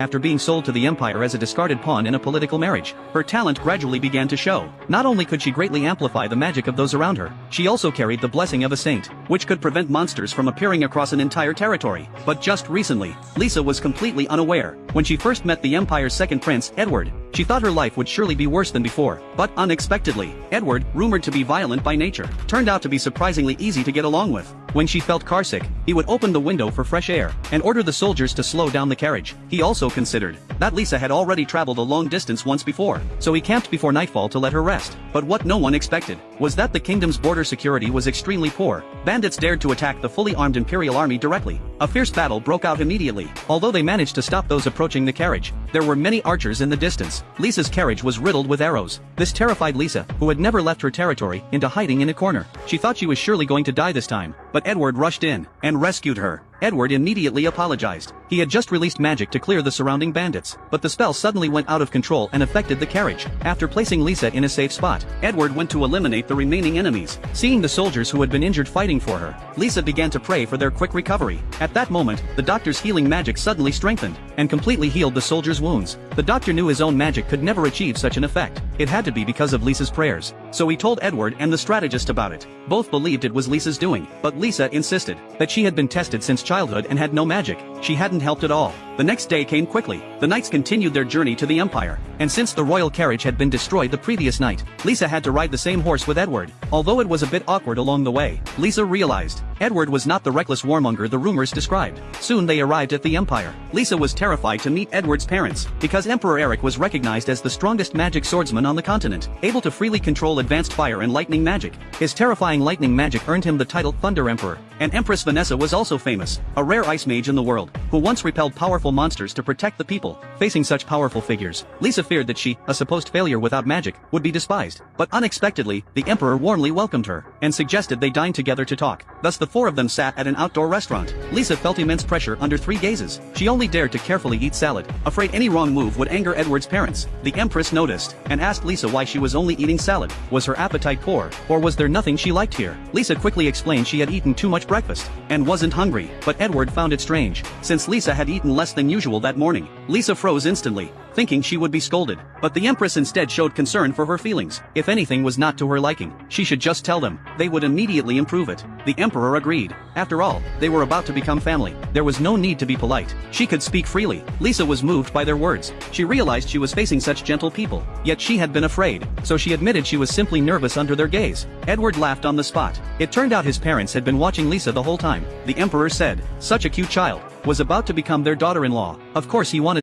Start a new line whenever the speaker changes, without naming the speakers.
After being sold to the empire as a discarded pawn in a political marriage, her talent gradually began to show. Not only could she greatly amplify the magic of those around her, she also carried the blessing of a saint, which could prevent monsters from appearing across an entire territory. But just recently, Lisa was completely unaware. When she first met the empire's second prince, Edward, she thought her life would surely be worse than before. But unexpectedly, Edward, rumored to be violent by nature, turned out to be surprisingly easy to get along with. When she felt carsick, he would open the window for fresh air and order the soldiers to slow down the carriage. He also considered that Lisa had already traveled a long distance once before, so he camped before nightfall to let her rest. But what no one expected was that the kingdom's border security was extremely poor. Bandits dared to attack the fully armed imperial army directly. A fierce battle broke out immediately. Although they managed to stop those approaching the carriage, there were many archers in the distance. Lisa's carriage was riddled with arrows. This terrified Lisa, who had never left her territory, into hiding in a corner. She thought she was surely going to die this time, but Edward rushed in and rescued her. Edward immediately apologized. He had just released magic to clear the surrounding bandits, but the spell suddenly went out of control and affected the carriage. After placing Lisa in a safe spot, Edward went to eliminate the remaining enemies. Seeing the soldiers who had been injured fighting for her, Lisa began to pray for their quick recovery. At that moment, the doctor's healing magic suddenly strengthened and completely healed the soldiers' wounds. The doctor knew his own magic could never achieve such an effect. It had to be because of Lisa's prayers. So he told Edward and the strategist about it. Both believed it was Lisa's doing, but Lisa insisted that she had been tested since childhood and had no magic. She hadn't helped at all. The next day came quickly. The knights continued their journey to the empire, and since the royal carriage had been destroyed the previous night, Lisa had to ride the same horse with Edward. Although it was a bit awkward along the way, Lisa realized Edward was not the reckless warmonger the rumors described. Soon they arrived at the empire. Lisa was terrified to meet Edward's parents, because Emperor Eric was recognized as the strongest magic swordsman on the continent, able to freely control advanced fire and lightning magic. His terrifying lightning magic earned him the title Thunder Emperor. And Empress Vanessa was also famous, a rare ice mage in the world, who once repelled powerful monsters to protect the people. Facing such powerful figures, Lisa feared that she, a supposed failure without magic, would be despised. But unexpectedly, the emperor warmly welcomed her, and suggested they dine together to talk. Thus the four of them sat at an outdoor restaurant. Lisa felt immense pressure under 3 gazes. She only dared to carefully eat salad, afraid any wrong move would anger Edward's parents. The empress noticed, and asked Lisa why she was only eating salad. Was her appetite poor, or was there nothing she liked here? Lisa quickly explained she had eaten too much breakfast, and wasn't hungry, but Edward found it strange, since Lisa had eaten less than usual that morning. Lisa froze instantly, thinking she would be scolded, but the empress instead showed concern for her feelings. If anything was not to her liking, she should just tell them. They would immediately improve it. The emperor agreed. After all, they were about to become family. There was no need to be polite. She could speak freely. Lisa was moved by their words. She realized she was facing such gentle people, yet she had been afraid, so she admitted she was simply nervous under their gaze. Edward laughed on the spot. It turned out his parents had been watching Lisa the whole time. The emperor said, such a cute child, was about to become their daughter-in-law. Of course he wanted